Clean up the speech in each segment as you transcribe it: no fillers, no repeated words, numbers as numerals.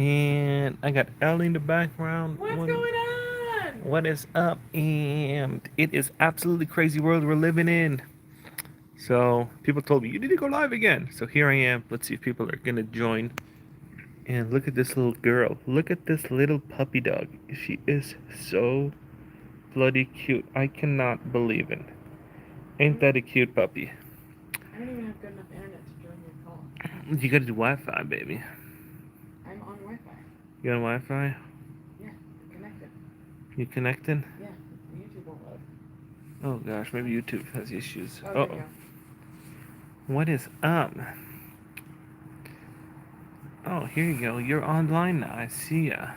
And I got Ellie in the background. What's going on? What is up? And it is absolutely crazy world we're living in. So people told me you need to go live again. So here I am. Let's see if people are gonna join. And look at this little girl. Look at this little puppy dog. She is so bloody cute. I cannot believe it. Ain't that a cute puppy? I don't even have good enough internet to join your call. You gotta do Wi-Fi, baby. I'm on Wi-Fi. You on Wi-Fi? Yeah, connected. You connected? Yeah, YouTube won't load. Oh gosh, maybe YouTube has issues. Oh, Uh there you oh. go. What is up? Oh, here you go. You're online now. I see ya.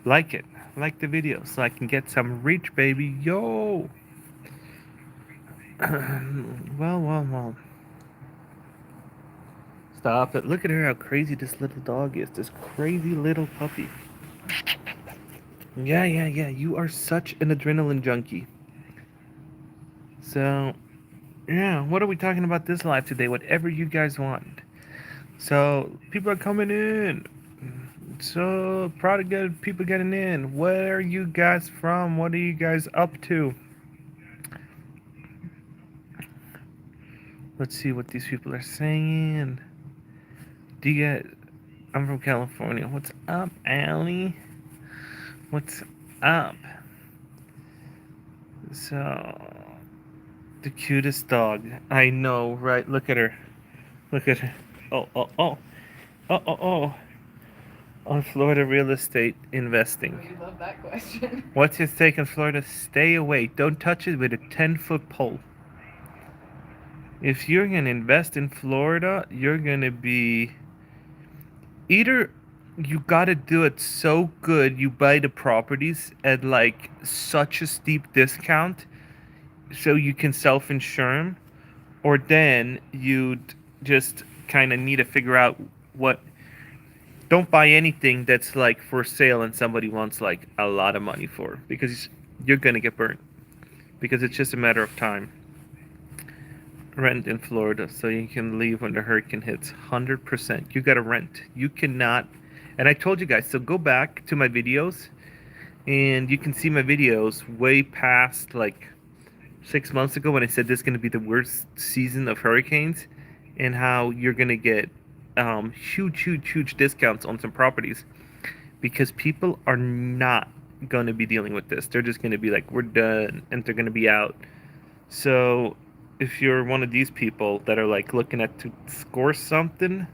Like it. Like the video so I can get some reach, baby. Yo! well. Stop it. Look at her, how crazy this little dog is. This crazy little puppy. Yeah. You are such an adrenaline junkie. So, yeah, what are we talking about this live today? Whatever you guys want. So, people are coming in. So, proud to get people getting in. Where are you guys from? What are you guys up to? Let's see what these people are saying. Do you get. I'm from California. What's up, Allie? What's up? So, the cutest dog. I know, right? Look at her. Look at her. Oh. Oh. On Florida real estate Oh, investing. you love that question. What's your take on Florida? Stay away. Don't touch it with a 10-foot pole. If you're going to invest in Florida, you're going to be either you got to do it so good you buy the properties at like such a steep discount so you can self-insure them, or then you'd just kind of need to figure out what. Don't buy anything that's like for sale and somebody wants like a lot of money for, because you're gonna get burnt, because it's just a matter of time. Rent in Florida so you can leave when the hurricane hits. 100%. You gotta rent. You cannot. And I told you guys, so go back to my videos and you can see my videos way past like 6 months ago when I said this is going to be the worst season of hurricanes, and how you're going to get huge discounts on some properties because people are not going to be dealing with this. They're just going to be like, we're done, and they're going to be out. So if you're one of these people that are like looking at to score something,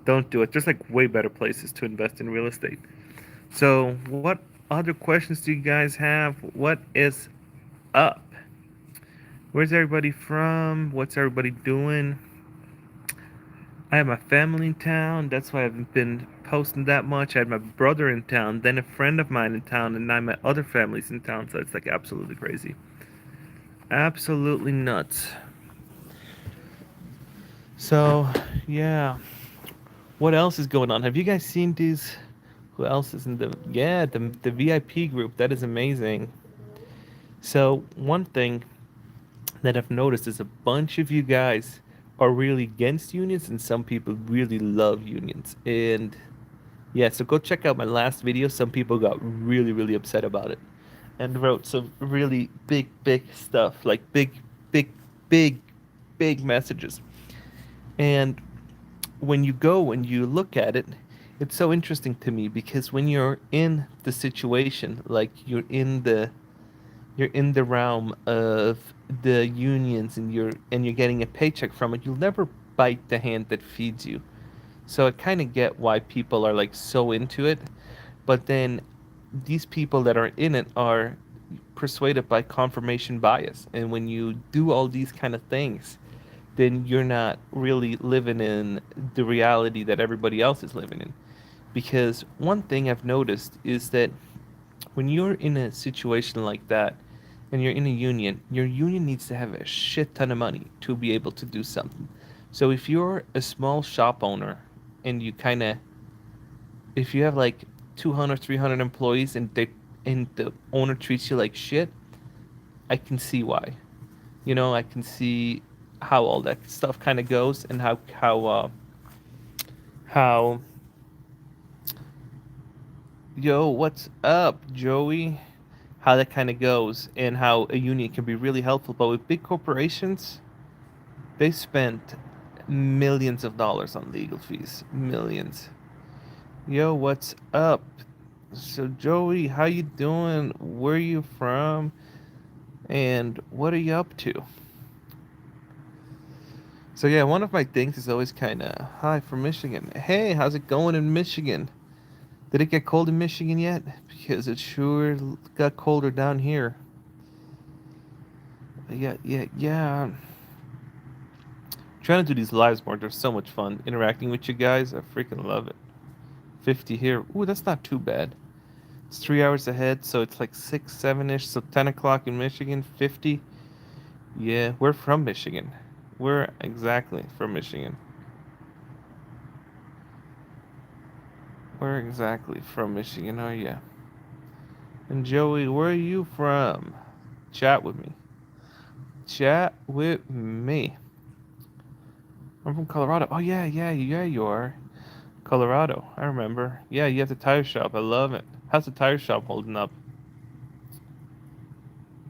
don't do it. There's like way better places to invest in real estate. So what other questions do you guys have? What is up? Where's everybody from? What's everybody doing? I have my family in town. That's why I haven't been posting that much. I had my brother in town, then a friend of mine in town, and now my other family's in town. So it's like absolutely crazy. Absolutely nuts. So, yeah. What else is going on? Have you guys seen these? Who else is in the. Yeah, the VIP group. That is amazing. So, one thing that I've noticed is a bunch of you guys are really against unions, and some people really love unions. And yeah, so go check out my last video. Some people got really upset about it and wrote some really big stuff, like big, big, big messages. And when you go and you look at it, it's so interesting to me because when you're in the situation, like you're in the realm of the unions and you're getting a paycheck from it, you'll never bite the hand that feeds you. So I kind of get why people are like so into it, but then these people that are in it are persuaded by confirmation bias. And when you do all these kind of things, then you're not really living in the reality that everybody else is living in. Because one thing I've noticed is that when you're in a situation like that and you're in a union, your union needs to have a shit ton of money to be able to do something. So if you're a small shop owner and you kind of, if you have like 200, 300 employees and the owner treats you like shit, I can see why. I can see how all that stuff kind of goes, and how Yo, what's up, Joey? How that kind of goes, and how a union can be really helpful. But with big corporations, they spent millions of dollars on legal fees. Millions. Yo, what's up? So, Joey, how you doing? Where you from? And what are you up to? So, yeah, one of my things is always kind of, hi from Michigan. Hey, how's it going in Michigan? Did it get cold in Michigan yet? Because it sure got colder down here. Yeah. Trying to do these lives more. They're so much fun. Interacting with you guys, I freaking love it. 50 here. Ooh, that's not too bad. It's 3 hours ahead, so it's like 6, 7 ish. So 10 o'clock in Michigan, 50. Yeah, we're from Michigan. We're exactly from Michigan. We're exactly from Michigan, oh yeah. And Joey, where are you from? Chat with me. Chat with me. I'm from Colorado. Oh yeah, you are. Colorado. I remember. Yeah, you have the tire shop. I love it. How's the tire shop holding up?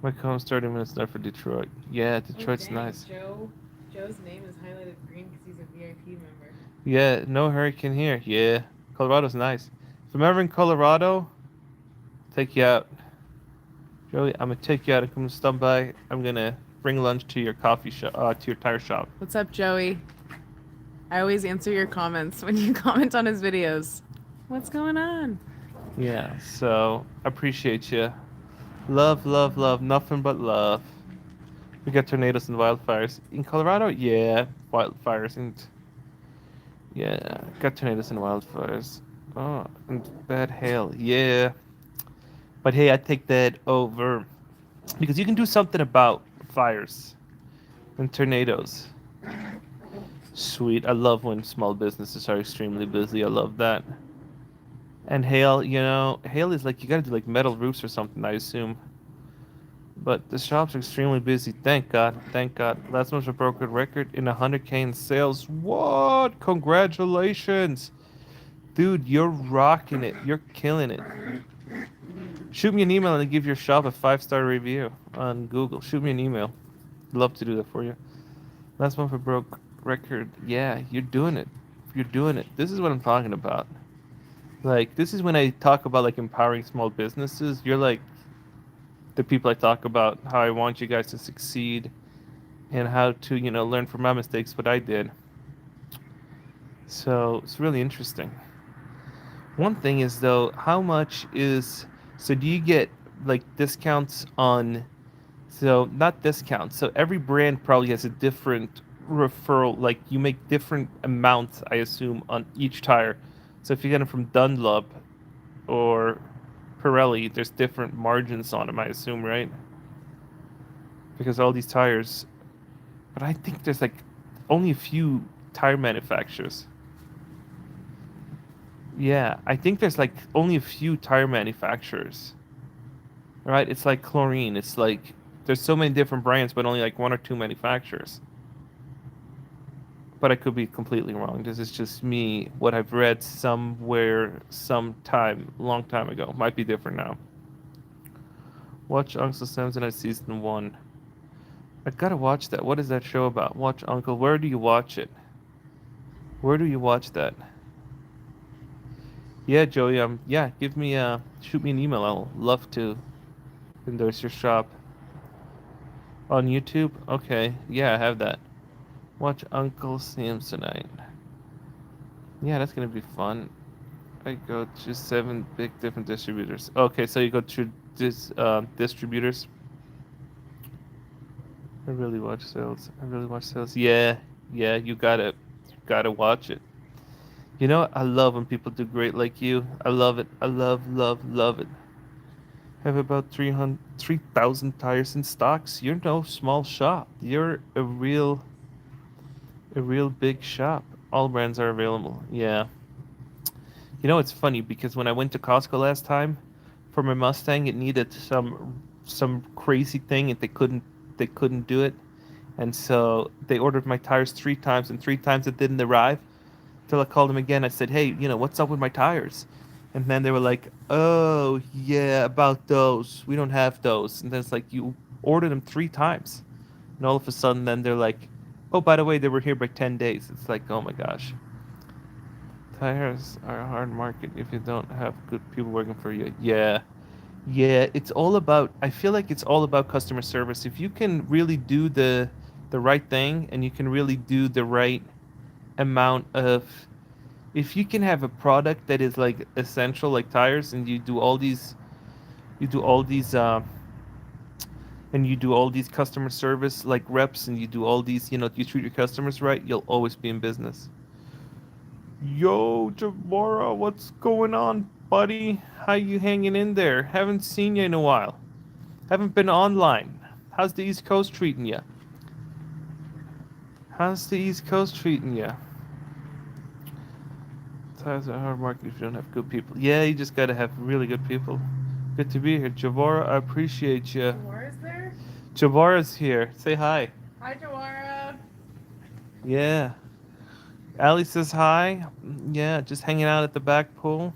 My home's 30 minutes north for Detroit. Yeah, Oh Detroit's dang, nice. Joe's name is highlighted green because he's a VIP member. Yeah, no hurricane here. Yeah, Colorado's nice. If I'm ever in Colorado, take you out. Joey, I'm gonna take you out and come stop by. I'm gonna bring lunch to your coffee shop, to your tire shop. What's up, Joey? I always answer your comments when you comment on his videos. What's going on? Yeah, so appreciate you. Love, love, love, nothing but love. We got tornadoes and wildfires in Colorado. Yeah, wildfires and yeah, got tornadoes and wildfires. Oh, and bad hail. Yeah, but hey, I take that over because you can do something about fires and tornadoes. Sweet. I love when small businesses are extremely busy. I love that. And hail, hail is like you gotta do like metal roofs or something, I assume. But the shop's extremely busy. Thank God. Thank God. Last month's a broken record in 100K in sales. What? Congratulations. Dude, you're rocking it. You're killing it. Shoot me an email and give your shop a 5-star review on Google. Shoot me an email. Love to do that for you. Last month a broke record. Yeah, you're doing it. You're doing it. This is what I'm talking about. Like, this is when I talk about like empowering small businesses. You're like the people I talk about, how I want you guys to succeed and how to, learn from my mistakes, what I did. So it's really interesting. One thing is though, how much is so do you get like discounts on so not discounts. So every brand probably has a different referral, like you make different amounts, I assume, on each tire. So if you get them from Dunlop or Pirelli, there's different margins on them, I assume, right? Because all these tires, but I think there's like only a few tire manufacturers. Yeah, I think there's like only a few tire manufacturers. Right? It's like chlorine. It's like there's so many different brands, but only like one or two manufacturers. But I could be completely wrong. This is just me, what I've read somewhere, sometime, long time ago. Might be different now. Watch Uncle Samsonite season 1. I gotta watch that. What is that show about? Watch Uncle. Where do you watch it? Where do you watch that? Yeah, Joey. Yeah. Give me shoot me an email. I'll love to endorse your shop on YouTube. Okay. Yeah, I have that. Watch Uncle Samsonite. Yeah, that's gonna be fun. I go to 7 big different distributors. Okay, so you go to distributors. I really watch sales. I really watch sales. Yeah, you gotta watch it. I love when people do great like you. I love it. I love it. Have about 3,000 tires in stocks. You're no small shop. You're a real big shop. All brands are available. Yeah. It's funny because when I went to Costco last time for my Mustang, it needed some crazy thing and they couldn't do it. And so they ordered my tires 3 times and 3 times it didn't arrive. Till I called them again. I said, "Hey, what's up with my tires?" And then they were like, "Oh yeah, about those. We don't have those." And then it's like you ordered them 3 times, and all of a sudden, then they're like, "Oh, by the way, they were here by 10 days." It's like, oh my gosh, tires are a hard market if you don't have good people working for you. Yeah, yeah. It's all about. I feel like it's all about customer service. If you can really do the right thing, and you can really do the right amount of, if you can have a product that is like essential like tires, and you do all these and you do all these customer service like reps, and you do all these, you treat your customers right, you'll always be in business. Yo, Javora, what's going on, buddy? How you hanging in there? Haven't seen you in a while. Haven't been online. How's the East Coast treating you? How's the East Coast treating you? Tires are a hard market if you don't have good people. Yeah, you just gotta have really good people. Good to be here, Javora. I appreciate you. Laura's there? Javora's here. Say hi. Hi, Laura. Yeah. Ali says hi. Yeah, just hanging out at the back pool.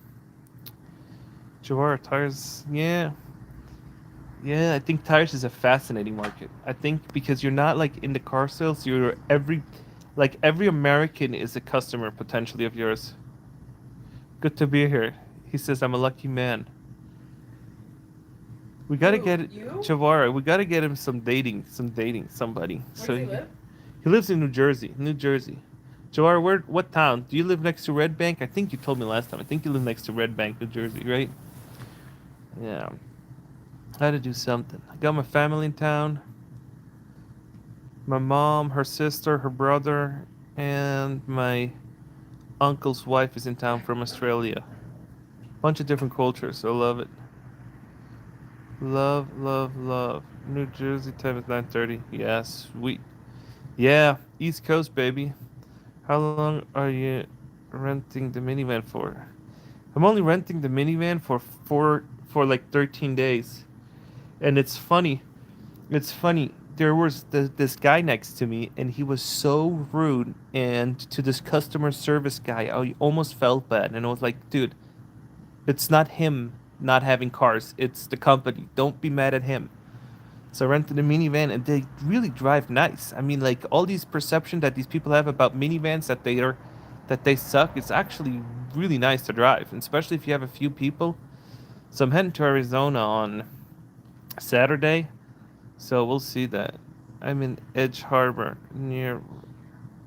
Javora, tires. Yeah. Yeah, I think tires is a fascinating market. I think because you're not like into car sales, every American is a customer potentially of yours. Good to be here. He says I'm a lucky man. We gotta Who? get it, You? Chavara. We gotta get him some dating, somebody. Where does he live? He lives in New Jersey. New Jersey. Chavara, where? What town? Do you live next to Red Bank? I think you told me last time. I think you live next to Red Bank, New Jersey, right? Yeah. I had to do something. I got my family in town. My mom, her sister, her brother, and my uncle's wife is in town from Australia. Bunch of different cultures, so I love it. Love, love, love. New Jersey time is 9:30. Yeah, sweet. Yeah, East Coast, baby. How long are you renting the minivan for? I'm only renting the minivan for like 13 days. And it's funny. It's funny. There was this guy next to me, and he was so rude. And to this customer service guy, I almost felt bad. And I was like, dude, it's not him not having cars. It's the company. Don't be mad at him. So I rented a minivan, and they really drive nice. I mean, like all these perception that these people have about minivans that they suck. It's actually really nice to drive, and especially if you have a few people. So I'm heading to Arizona on Saturday, so we'll see that. I'm in Edge Harbor near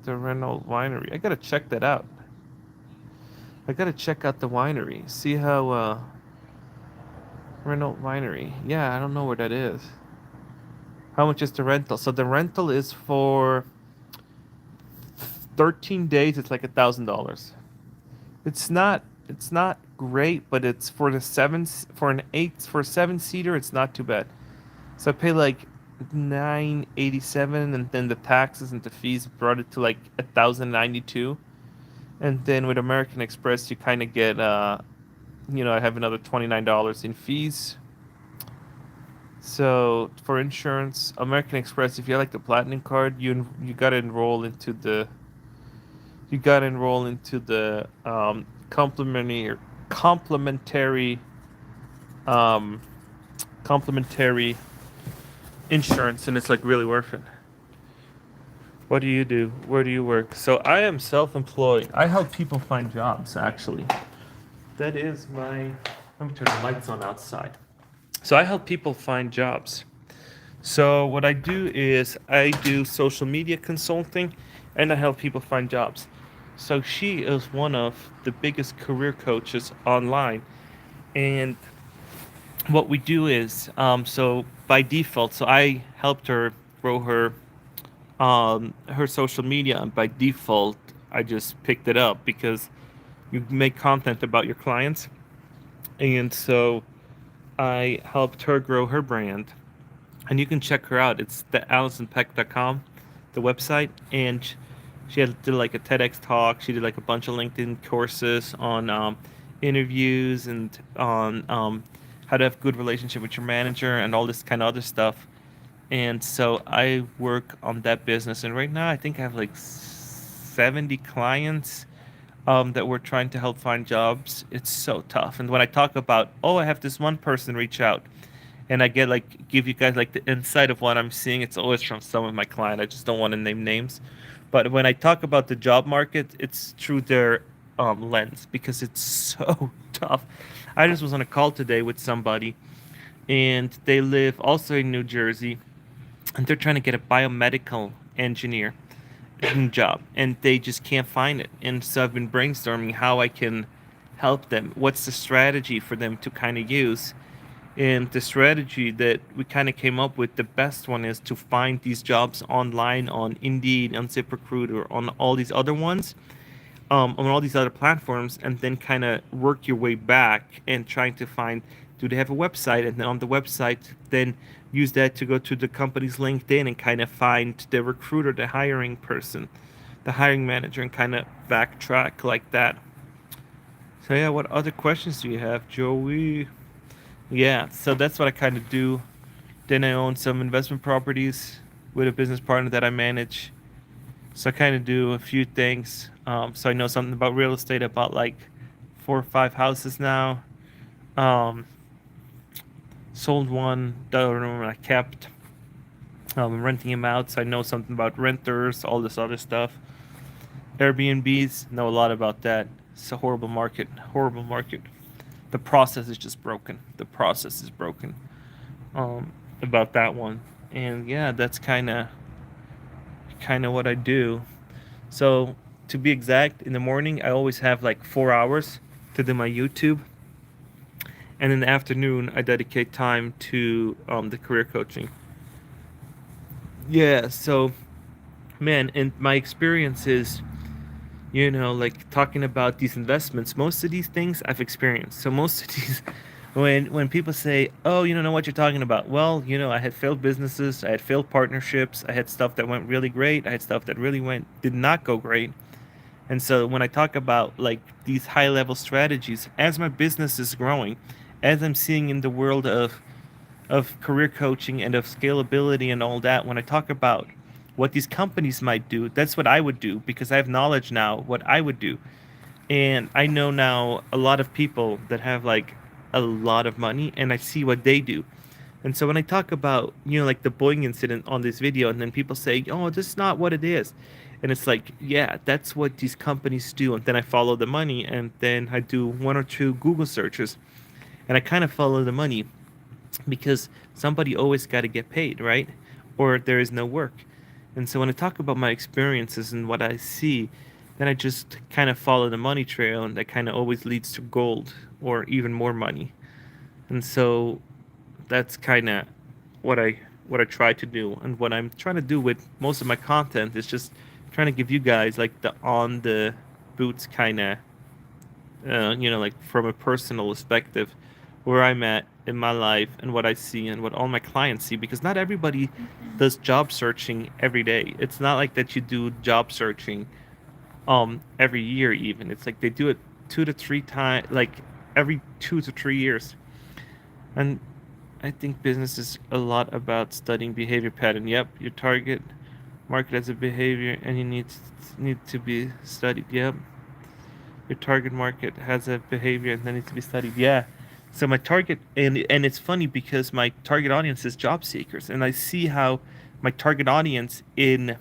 the Renault Winery. I gotta check that out. I gotta check out the winery. See how Renault Winery. Yeah, I don't know where that is. How much is the rental? So the rental is for 13 days. It's like $1,000. It's not great, but it's for the for an eight for a 7-seater. It's not too bad. So I pay like 987, and then the taxes and the fees brought it to like 1,092. And then with American Express, you kind of get I have another $29 in fees. So for insurance, American Express, if you have like the platinum card, you gotta enroll into the complimentary um complimentary insurance, and it's like really worth it. What do you do? Where do you work? So I am self-employed. I help people find jobs, actually. That is my. Let me turn the lights on outside. So I help people find jobs. So what I do is I do social media consulting, and I help people find jobs. So she is one of the biggest career coaches online, and what we do is so by default, so I helped her grow her social media, and by default I just picked it up because you make content about your clients, and so I helped her grow her brand, and you can check her out. It's the AlisonPeck.com, the website, and did like a TEDx talk. She did like a bunch of LinkedIn courses on interviews and on how to have good relationship with your manager and all this kind of other stuff. And so I work on that business, and right now I think I have like 70 clients. that we're trying to help find jobs. It's so tough. And when I talk about, oh, I have this one person reach out, and I get like give you guys like the insight of what I'm seeing, it's always from some of my client. I just don't want to name names. But when I talk about the job market, it's through their lens because it's so tough. I just was on a call today with somebody, and they live also in New Jersey, and they're trying to get a biomedical engineer job, and they just can't find it. And so I've been brainstorming how I can help them. What's the strategy for them to kind of use? And the strategy that we kind of came up with, the best one is to find these jobs online on Indeed, on ZipRecruiter, on all these other ones, on all these other platforms, and then kind of work your way back and trying to find, do they have a website, and then on the website then use that to go to the company's LinkedIn and kind of find the recruiter, the hiring person, the hiring manager, and kind of backtrack like that. So yeah, what other questions do you have, Joey? Yeah, so that's what I kind of do. Then I own some investment properties with a business partner that I manage. So I kind of do a few things. So I know something about real estate. I bought like 4 or 5 houses now. Um, Sold one. The other one I kept. I'm renting them out. So I know something about renters, all this other stuff. Airbnbs, know a lot about that. It's a horrible market. Horrible market. The process is just broken. The process is broken. About that one. And yeah, that's kind of what I do. So to be exact, in the morning I always have like 4 hours to do my YouTube, and in the afternoon I dedicate time to the career coaching. Yeah, so man, and my experience is, like talking about these investments, most of these things I've experienced. So most of these, when people say, "Oh, you don't know what you're talking about," well, I had failed businesses, I had failed partnerships, I had stuff that went really great, I had stuff that really went did not go great. And so when I talk about like these high level strategies, as my business is growing, as I'm seeing in the world of career coaching and of scalability and all that, when I talk about what these companies might do, that's what I would do because I have knowledge now what I would do. And I know now a lot of people that have like a lot of money, and I see what they do. And so when I talk about, like the Boeing incident on this video, and then people say, "Oh, this is not what it is." And it's like, yeah, that's what these companies do. And then I follow the money, and then I do one or two Google searches, and I kind of follow the money because somebody always got to get paid, right? Or there is no work. And so when I talk about my experiences and what I see, then I just kind of follow the money trail, and that kind of always leads to gold or even more money. And so that's kind of what I try to do, and what I'm trying to do with most of my content is just trying to give you guys like the on the boots kind of like from a personal perspective where I'm at in my life and what I see and what all my clients see, because not everybody does job searching every day. It's not like that you do job searching every year. Even it's like they do it 2 to 3 times, like every 2 to 3 years. And I think business is a lot about studying behavior pattern. Yep, your target market as a behavior, and you need to be studied. Yep, your target market has a behavior and that needs to be studied. Yeah. So my target, and it's funny because my target audience is job seekers, and I see how my target audience in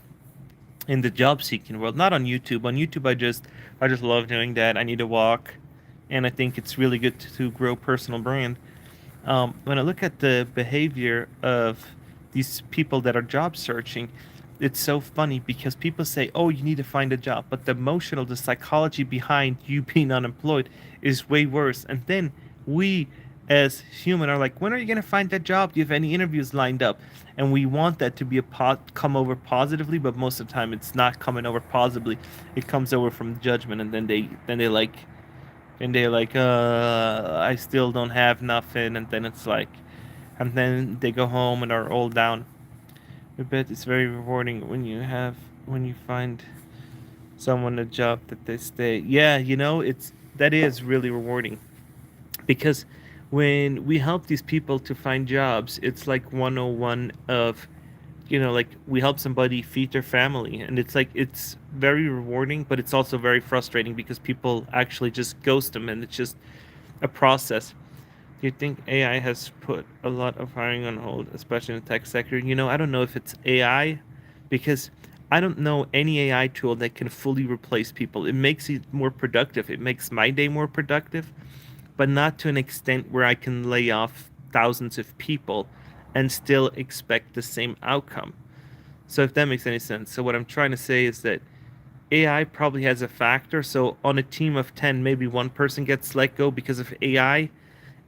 the job seeking world, not on YouTube. On YouTube, I just love doing that. I need to walk, and I think it's really good to grow personal brand. When I look at the behavior of these people that are job searching, it's so funny because people say, "Oh, you need to find a job," but the psychology behind you being unemployed is way worse. And then we, as human, are like, "When are you gonna find that job? Do you have any interviews lined up?" And we want that to be come over positively, but most of the time it's not coming over positively. It comes over from judgment, and then they're like, I still don't have nothing, and then it's like, and then they go home and are all down. I bet it's very rewarding when you find someone a job that they stay. Yeah, it's that is really rewarding because when we help these people to find jobs, it's like 101 of like we help somebody feed their family, and it's like it's very rewarding, but it's also very frustrating because people actually just ghost them, and it's just a process. Do you think AI has put a lot of hiring on hold, especially in the tech sector? I don't know if it's AI, because I don't know any AI tool that can fully replace people. It makes it more productive. It makes my day more productive, but not to an extent where I can lay off thousands of people and still expect the same outcome. So if that makes any sense. So what I'm trying to say is that AI probably has a factor. So on a team of 10, maybe one person gets let go because of AI,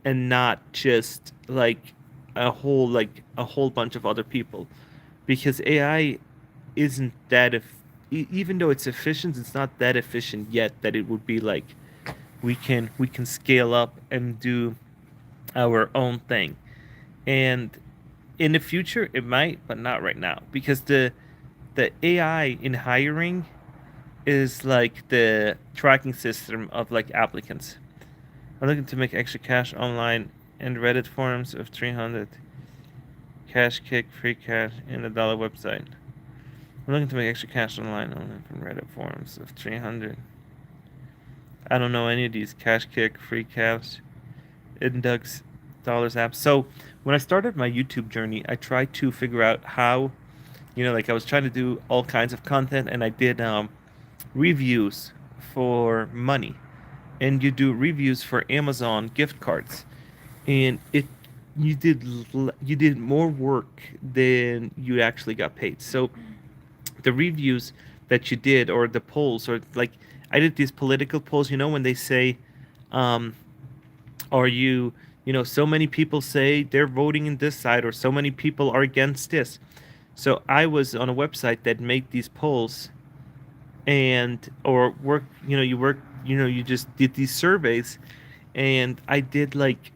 and not just like a whole bunch of other people, because AI isn't that even though it's efficient, it's not that efficient yet that it would be like we can scale up and do our own thing. And in the future it might, but not right now, because the AI in hiring is like the tracking system of like applicants. I'm looking to make extra cash online and Reddit forums of 300 cash kick free cash in the dollar website. I'm looking to make extra cash online only from Reddit forums of 300. I don't know any of these cash kick free cash index dollars apps. So when I started my YouTube journey, I tried to figure out how, like I was trying to do all kinds of content, and I did reviews for money, and you do reviews for Amazon gift cards, and you did more work than you actually got paid. So the reviews that you did, or the polls, or like I did these political polls, when they say, um, are you, so many people say they're voting in this side, or so many people are against this. So I was on a website that made these polls, and or work, you work, you just did these surveys, and I did like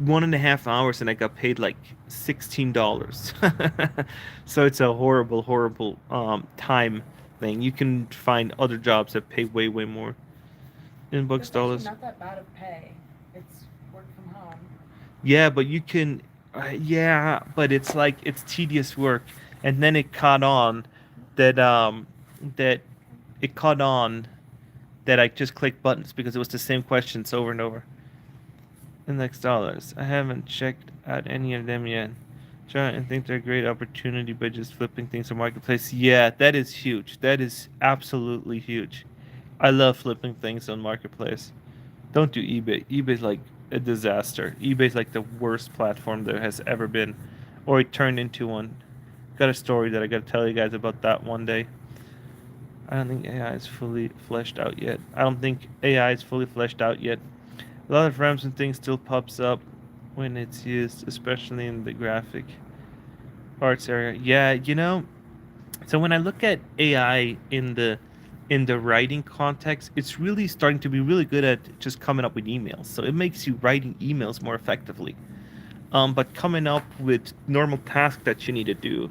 1.5 hours, and I got paid like $16. So it's a horrible, horrible time thing. You can find other jobs that pay way, way more. Inbox That's actually dollars. not that bad of pay. It's work from home. Yeah, but you can. Yeah, but it's like it's tedious work, and then it caught on that it caught on that I just clicked buttons because it was the same questions over and over. Index dollars. I haven't checked out any of them yet. Try and think they're a great opportunity by just flipping things on marketplace. Yeah, that is huge. That is absolutely huge. I love flipping things on marketplace. Don't do eBay. eBay's like a disaster. eBay's like the worst platform there has ever been, or it turned into one. Got a story that I got to tell you guys about that one day. I don't think AI is fully fleshed out yet. I don't think AI is fully fleshed out yet. A lot of ramps and things still pops up when it's used, especially in the graphic arts area. Yeah, so when I look at AI in the writing context, it's really starting to be really good at just coming up with emails. So it makes you writing emails more effectively. But coming up with normal tasks that you need to do,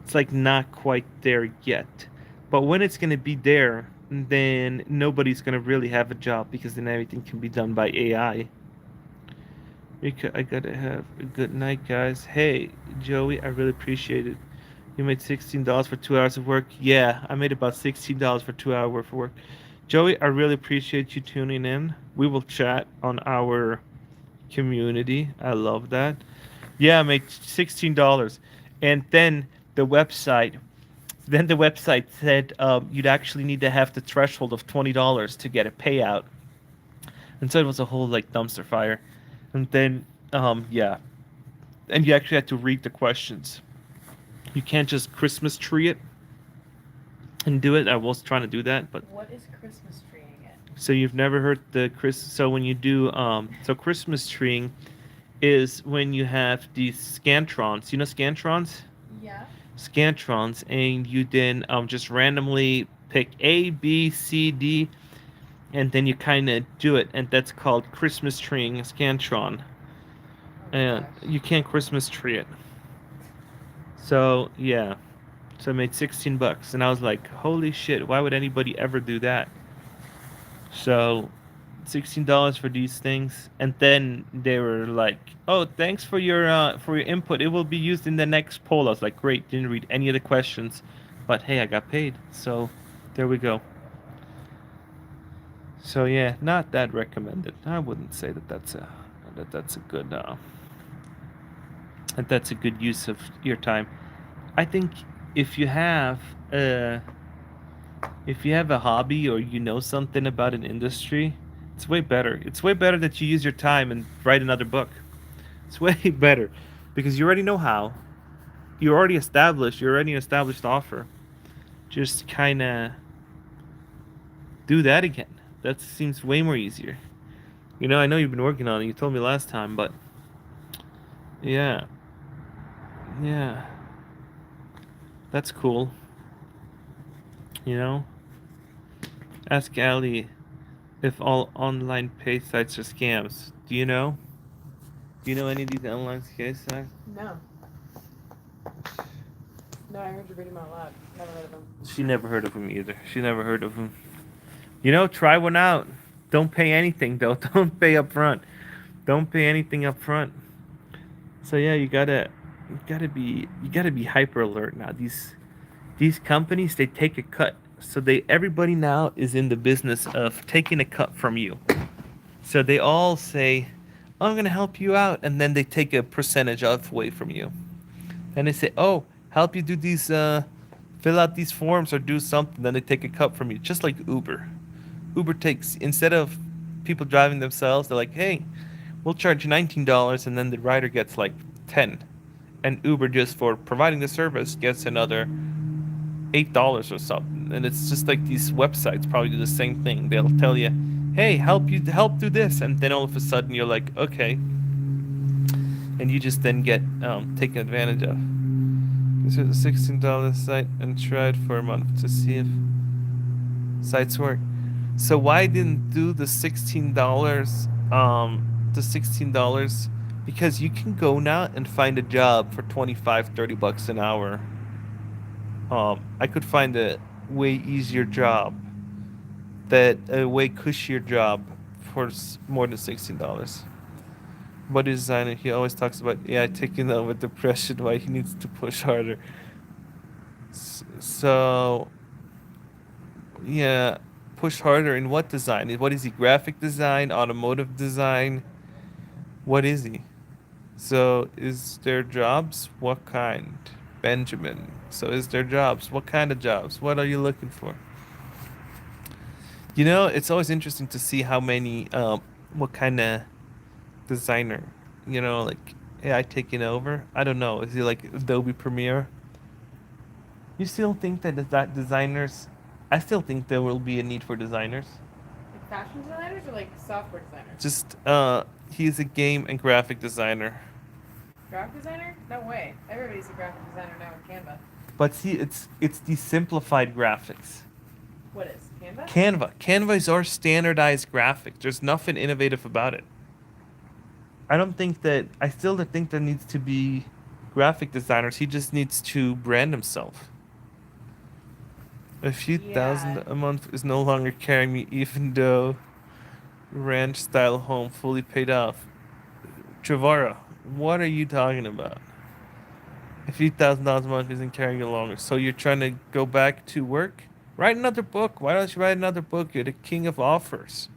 it's like not quite there yet. But when it's gonna be there, then nobody's gonna really have a job, because then everything can be done by AI. I gotta have a good night, guys. Hey, Joey, I really appreciate it. You made $16 for 2 hours of work. Yeah, I made about $16 for 2 hour worth of work. Joey, I really appreciate you tuning in. We will chat on our community. I love that. Yeah, I made $16, and then the website said you'd actually need to have the threshold of $20 to get a payout, and so it was a whole like dumpster fire. And then yeah, and you actually had to read the questions. You can't just Christmas tree it and do it. I was trying to do that, but What is Christmas treeing it? so you've never heard the Chris. So when you do so Christmas treeing is when you have these scantrons. You know scantrons? Yeah. Scantrons, and you then just randomly pick A, B, C, D, and then you kind of do it, and that's called Christmas treeing a scantron. Oh And gosh. you can't Christmas tree it. So yeah, so I made $16, and I was like, holy shit, why would anybody ever do that? So $16 for these things, and then they were like, "Oh, thanks for your input. It will be used in the next poll." I was like, "Great." Didn't read any of the questions, but hey, I got paid, so there we go. So yeah, not that recommended. I wouldn't say that's a good that's a good use of your time. I think if you have uh if you have a hobby or you know something about an industry, it's way better. It's way better that you use your time and write another book. It's way better because you already know how. You're already established. You're already an established offer. Just kind of do that again. That seems way more easier. You know, I know you've been working on it. You told me last time, but yeah, yeah, that's cool. You know, ask Ali if all online pay sites are scams. Do you know? Do you know any of these online scam sites? No. No, I heard you read them out loud. Never heard of them. She never heard of him either. She never heard of him. You know, try one out. Don't pay anything though. Don't pay up front. Don't pay anything up front. So yeah, you gotta be hyper alert now. These companies, they take a cut. So they everybody now is in the business of taking a cut from you. So they all say, "Oh, I'm gonna help you out," and then they take a percentage off away from you. And they say, "Oh, help you do these, fill out these forms or do something." Then they take a cut from you, just like Uber. Uber takes instead of people driving themselves, they're like, "Hey, we'll charge $19," and then the rider gets like 10, and Uber just for providing the service gets another $8 or something. And it's just like these websites probably do the same thing. They'll tell you, "Hey, help do this," and then all of a sudden you're like, "Okay," and you just then get taken advantage of. This is a $16 site and tried for a month to see if sites work. So why didn't do the $16? The $16 because you can go now and find a job for 25, $30 an hour. I could find a way easier job, that a way cushier job for more than $16. But designer, he always talks about AI taking over depression. Why he needs to push harder. So yeah, push harder in what design? What is he? Graphic design, automotive design? What is he? So is there jobs? What kind? Benjamin. So is there jobs? What kind of jobs? What are you looking for? You know, it's always interesting to see how many, what kind of designer, you know, like AI taking over. I don't know. Is he like Adobe Premiere? You still think that designers? I still think there will be a need for designers. Like fashion designers or like software designers? Just he's a game and graphic designer. Graphic designer? No way. Everybody's a graphic designer now with Canva. But see, it's the simplified graphics. What is Canva? Canva is our standardized graphic. There's nothing innovative about it. I don't think that. I still don't think there needs to be graphic designers. He just needs to brand himself. A few thousand Yeah. a month is no longer carrying me, even though ranch style home fully paid off. Trevara, what are you talking about? A few $1,000s a month isn't carrying you longer. So you're trying to go back to work? Write another book. Why don't you write another book? You're the king of offers.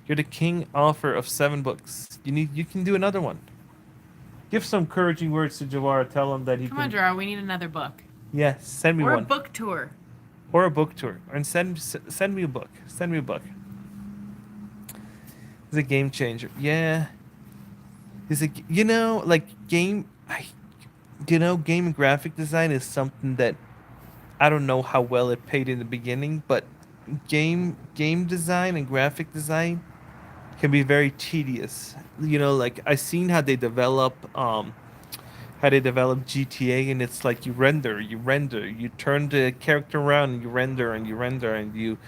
You're the king author of 7 books. You can do another one. Give some encouraging words to Jawara. Tell him that he Come can. on, Gerard. We need another book. Yes, send me Or a one. book tour. Or a book tour. And send me a book. Send me a book. He's a game changer. Yeah. He's a you know like game. Game and graphic design is something that I don't know how well it paid in the beginning, but game design and graphic design can be very tedious. You know, like I seen how they develop GTA, and it's like you turn the character around, and you render and you render and you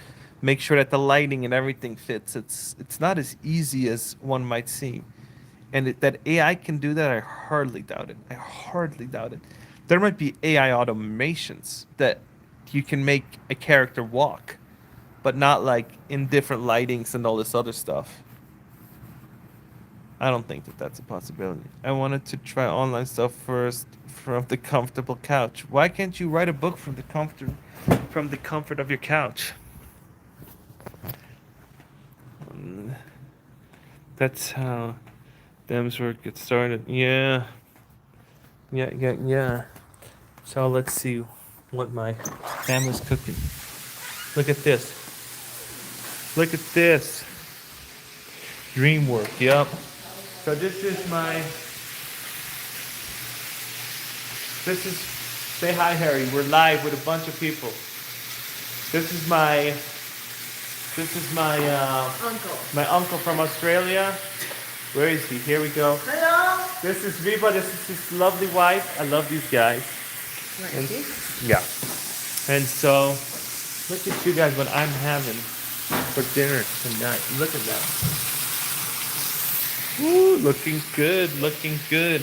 make sure that the lighting and everything fits. It's not as easy as one might seem. And that AI can do that, I hardly doubt it. I hardly doubt it. There might be AI automations that you can make a character walk, but not like in different lightings and all this other stuff. I don't think that that's a possibility. I wanted to try online stuff first from the comfortable couch. Why can't you write a book from the comfort of your couch? Mm, That's how Dem's work gets started. Yeah. Yeah. So let's see what my family's cooking. Look at this. Look at this. Dream work, yep. So say hi, Harry. We're live with a bunch of people. This is Uncle. my uncle from Australia. Where is he? Here we go. Hello. This is Viva. This is his lovely wife. I love these guys. And, yeah. And so, look at you guys what I'm having for dinner tonight. Look at that. Ooh, looking good. Looking good.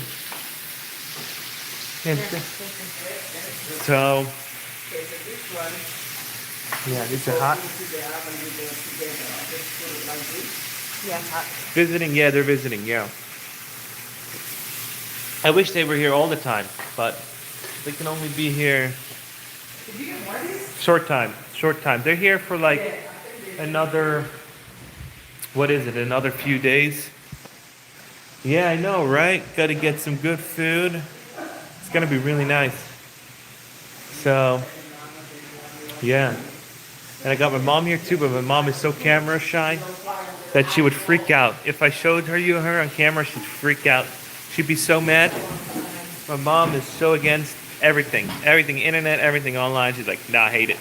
And so, yeah, these are hot. Yes, hot. Visiting, yeah, they're visiting, yeah. I wish they were here all the time, but they can only be here Did you get more of these? short time. They're here for like another, what is it, another few days. Yeah, I know, right? Gotta get some good food. It's gonna be really nice. So, yeah. And I got my mom here too, but my mom is so camera shy that she would freak out. If I showed her on camera, she'd freak out. She'd be so mad. My mom is so against everything. Everything, internet, everything online. She's like, nah, I hate it.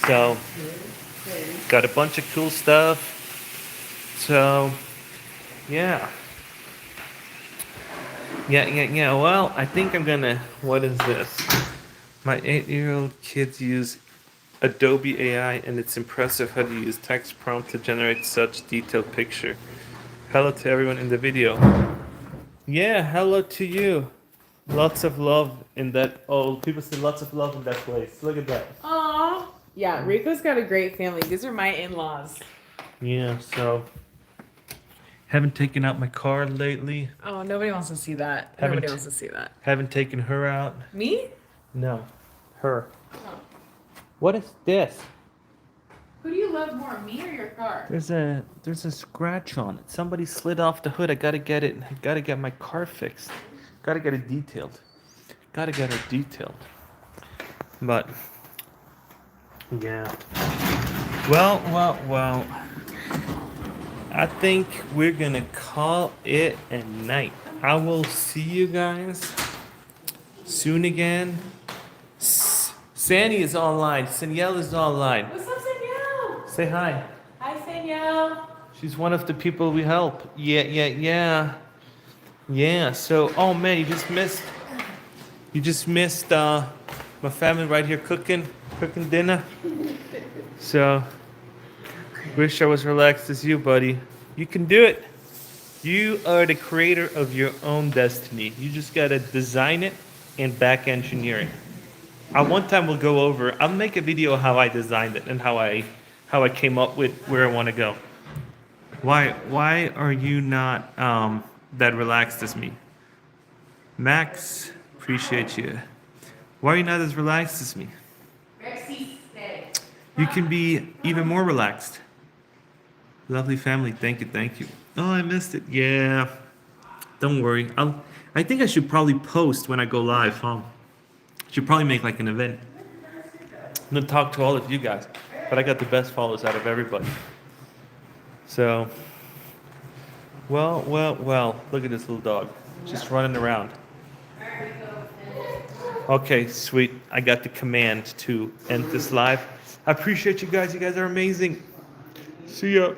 So, got a bunch of cool stuff. So, yeah. Yeah. Well, I think I'm gonna, what is this? My 8-year-old kids use Adobe AI, and it's impressive how to use text prompt to generate such detailed picture. Hello to everyone in the video. Yeah, hello to you. Lots of love in that. Oh, people say lots of love in that place. Look at that. Aw. Yeah, Rico's got a great family. These are my in-laws. Yeah, so haven't taken out my car lately. Oh, nobody wants to see that. Haven't- Nobody wants to see that. Haven't taken her out. Me? No, her. Oh. What is this? Who do you love more, me or your car? There's a scratch on it. Somebody slid off the hood. I gotta get it. I gotta get my car fixed. Gotta get it detailed. Gotta get it detailed. But yeah. Well. I think we're gonna call it a night. I will see you guys soon again. Sandy is online. Sanielle is online. What's up, Danielle? Say hi. Hi, Danielle. She's one of the people we help. Yeah. So, oh man, you just missed my family right here cooking dinner. So, wish I was relaxed as you, buddy. You can do it. You are the creator of your own destiny. You just gotta design it and back engineer it. One time we'll go over. I'll make a video how I designed it and how I came up with where I want to go. Why are you not that relaxed as me? Max, appreciate you. Why are you not as relaxed as me? You can be even more relaxed. Lovely family, thank you. Oh, I missed it. Yeah, don't worry. I think I should probably post when I go live, huh? Should probably make like an event. I'm gonna talk to all of you guys, but I got the best followers out of everybody. So, well. Look at this little dog, just running around. Okay, sweet. I got the command to end this live. I appreciate you guys. You guys are amazing. See ya.